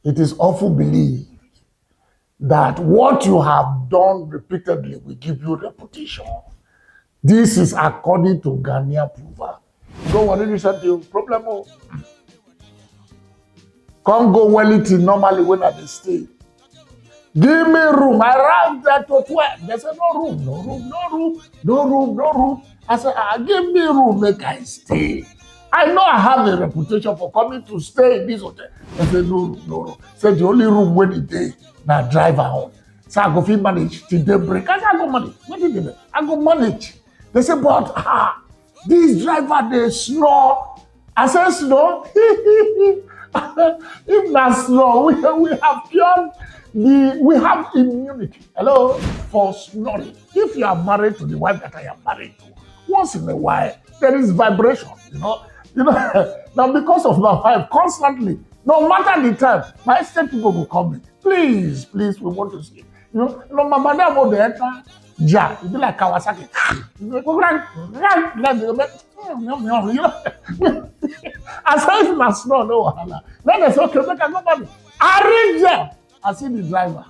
It is often believed that what you have done repeatedly will give you reputation. This is according to Ghanaian proverb. Don't worry, listen to your problem. Come go Wellington normally when I stay. Give me room. I arrived there to 12. They said, no room, no room, no room, no room, no room. I said, give me room, make I stay. I know I have a reputation for coming to stay in this hotel. They said, no room, no room. Said the only room when the day, now driver home. So I go fit manage till daybreak. I go manage. What did they do? I go manage. They said, but this driver, they snore. I said, snore? If not snore, we have cured we have immunity. Hello? For snoring. If you are married to the wife that I am married to, once in a while, there is vibration, you know. Now because of my wife, constantly, no matter the time, my estate people will call me. Please, we want to sleep. My madam will enter. Ja, it be like Kawasaki. I say if my snore, no wahala. Then they say, okay, make I go back. I reach there. I see the driver.